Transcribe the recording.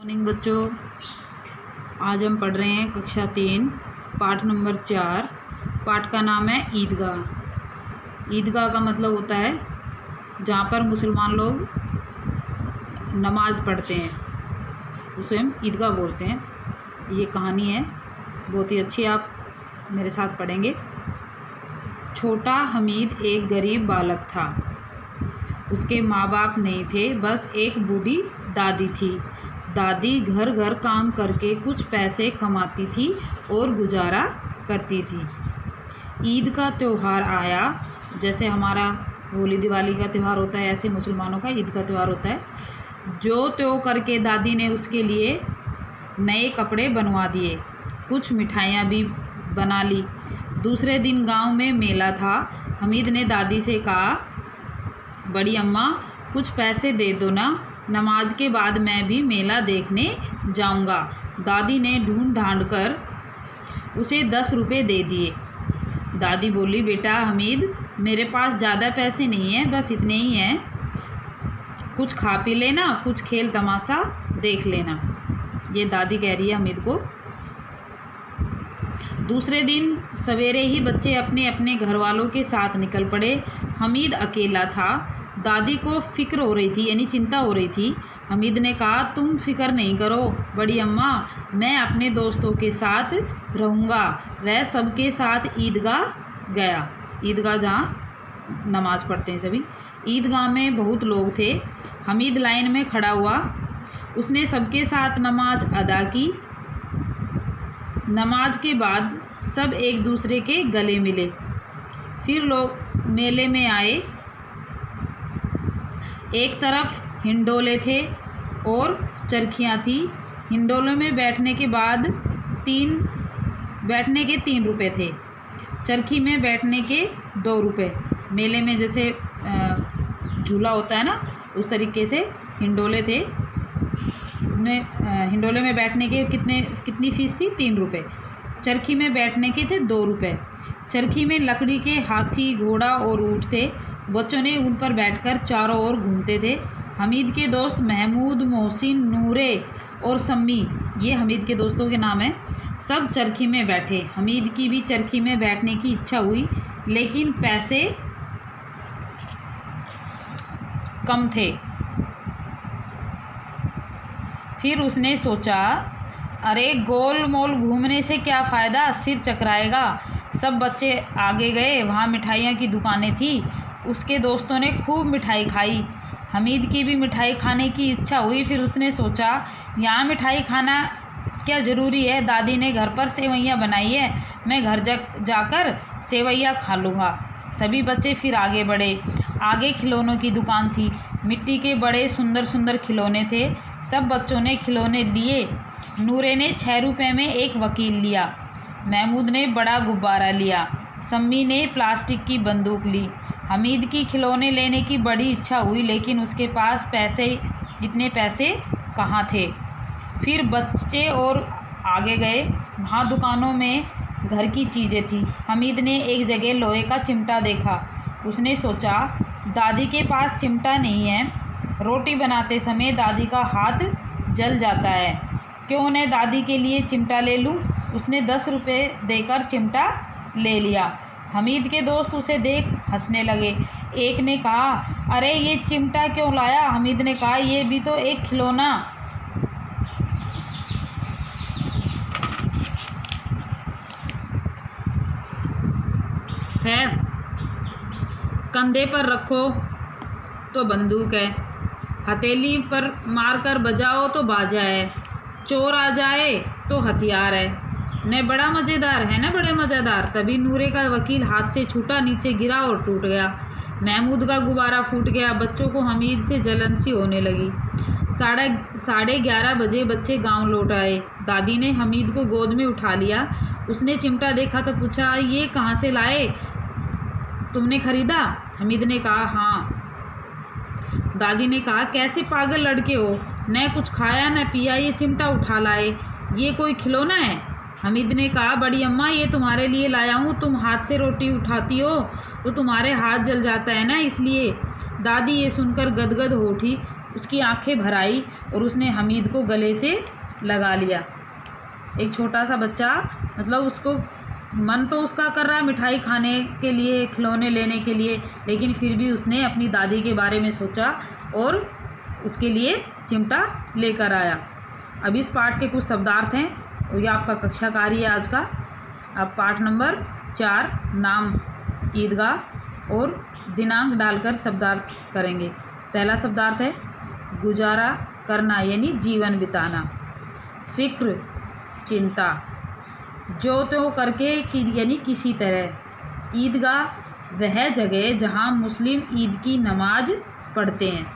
Morning बच्चों, आज हम पढ़ रहे हैं कक्षा 3 पाठ नंबर 4। पाठ का नाम है ईदगाह। ईदगाह का मतलब होता है जहाँ पर मुसलमान लोग नमाज पढ़ते हैं, उसे हम ईदगाह बोलते हैं। ये कहानी है बहुत ही अच्छी, आप मेरे साथ पढ़ेंगे। छोटा हमीद एक गरीब बालक था। उसके माँ बाप नहीं थे, बस एक बूढ़ी दादी थी। दादी घर घर काम करके कुछ पैसे कमाती थी और गुजारा करती थी। ईद का त्यौहार आया, जैसे हमारा होली दिवाली का त्यौहार होता है, ऐसे मुसलमानों का ईद का त्यौहार होता है। जो त्यों करके दादी ने उसके लिए नए कपड़े बनवा दिए, कुछ मिठाइयाँ भी बना ली। दूसरे दिन गांव में मेला था। हमीद ने दादी से कहा, बड़ी अम्मा कुछ पैसे दे दो ना, नमाज के बाद मैं भी मेला देखने जाऊंगा। दादी ने ढूंढ ढांड कर उसे 10 रुपये दे दिए। दादी बोली, बेटा हमीद, मेरे पास ज़्यादा पैसे नहीं हैं, बस इतने ही हैं। कुछ खा पी लेना, कुछ खेल तमाशा देख लेना। ये दादी कह रही है हमीद को। दूसरे दिन सवेरे ही बच्चे अपने अपने घर वालों के साथ निकल पड़े। हमीद अकेला था। दादी को फिक्र हो रही थी, यानी चिंता हो रही थी। हमीद ने कहा, तुम फिक्र नहीं करो बड़ी अम्मा, मैं अपने दोस्तों के साथ रहूँगा। वह सबके साथ ईदगाह गया। ईदगाह जहाँ नमाज पढ़ते हैं सभी। ईदगाह में बहुत लोग थे। हमीद लाइन में खड़ा हुआ। उसने सबके साथ नमाज अदा की। नमाज के बाद सब एक दूसरे के गले मिले। फिर लोग मेले में आए। एक तरफ हिंडोले थे और चरखियाँ थी। हिंडोले में बैठने के 3 रुपए थे, चरखी में बैठने के 2 रुपये। मेले में जैसे झूला होता है ना, उस तरीके से हिंडोले थे। हिंडोले में बैठने के कितनी फ़ीस थी? 3 रुपये। चरखी में बैठने के थे 2 रुपये। चरखी में लकड़ी के हाथी, घोड़ा और ऊँट थे। बच्चों ने उन पर बैठकर चारों ओर घूमते थे। हमीद के दोस्त महमूद, मोहसिन, नूरे और सम्मी, ये हमीद के दोस्तों के नाम हैं, सब चरखी में बैठे। हमीद की भी चरखी में बैठने की इच्छा हुई, लेकिन पैसे कम थे। फिर उसने सोचा, अरे गोल मोल घूमने से क्या फ़ायदा, सिर चकराएगा। सब बच्चे आगे गए। वहाँ मिठाइयों की दुकानें थी। उसके दोस्तों ने खूब मिठाई खाई। हमीद की भी मिठाई खाने की इच्छा हुई। फिर उसने सोचा, यहाँ मिठाई खाना क्या ज़रूरी है, दादी ने घर पर सेवइयाँ बनाई है, मैं घर जाकर सेवइयाँ खा लूँगा। सभी बच्चे फिर आगे बढ़े। आगे खिलौनों की दुकान थी। मिट्टी के बड़े सुंदर सुंदर खिलौने थे। सब बच्चों ने खिलौने लिए। नूरे ने 6 रुपये में एक वकील लिया। महमूद ने बड़ा गुब्बारा लिया। सम्मी ने प्लास्टिक की बंदूक ली। हमीद की खिलौने लेने की बड़ी इच्छा हुई, लेकिन उसके पास इतने पैसे कहाँ थे। फिर बच्चे और आगे गए। वहाँ दुकानों में घर की चीज़ें थी। हमीद ने एक जगह लोहे का चिमटा देखा। उसने सोचा, दादी के पास चिमटा नहीं है, रोटी बनाते समय दादी का हाथ जल जाता है, क्यों न दादी के लिए चिमटा ले लूँ। उसने 10 रुपये देकर चिमटा ले लिया। हमीद के दोस्त उसे देख हंसने लगे। एक ने कहा, अरे ये चिमटा क्यों लाया? हमीद ने कहा, ये भी तो एक खिलौना है, कंधे पर रखो तो बंदूक है, हथेली पर मारकर बजाओ तो बाजा है, चोर आ जाए तो हथियार है। न बड़ा मज़ेदार है ना, बड़े मज़ेदार। तभी नूरे का वकील हाथ से छूटा, नीचे गिरा और टूट गया। महमूद का गुब्बारा फूट गया। बच्चों को हमीद से जलन सी होने लगी। 11:30 बजे बच्चे गांव लौट आए। दादी ने हमीद को गोद में उठा लिया। उसने चिमटा देखा तो पूछा, ये कहाँ से लाए, तुमने खरीदा? हमीद ने कहा, हाँ। दादी ने कहा, कैसे पागल लड़के हो, न कुछ खाया न पिया, ये चिमटा उठा लाए, ये कोई खिलौना है? हमीद ने कहा, बड़ी अम्मा ये तुम्हारे लिए लाया हूँ, तुम हाथ से रोटी उठाती हो तो तुम्हारे हाथ जल जाता है ना, इसलिए। दादी ये सुनकर गदगद हो उठी। उसकी आंखें भर आई और उसने हमीद को गले से लगा लिया। एक छोटा सा बच्चा, मतलब उसको मन तो उसका कर रहा है मिठाई खाने के लिए, खिलौने लेने के लिए, लेकिन फिर भी उसने अपनी दादी के बारे में सोचा और उसके लिए चिमटा लेकर आया। अब इस पाठ के कुछ शब्दार्थ हैं और ये आपका कक्षा कार्य है आज का। अब पाठ नंबर 4 नाम ईदगाह और दिनांक डालकर शब्दार्थ करेंगे। पहला शब्दार्थ है गुजारा करना यानी जीवन बिताना, फिक्र चिंता, जो तो करके यानी किसी तरह। ईदगाह वह जगह जहाँ मुस्लिम ईद की नमाज पढ़ते हैं।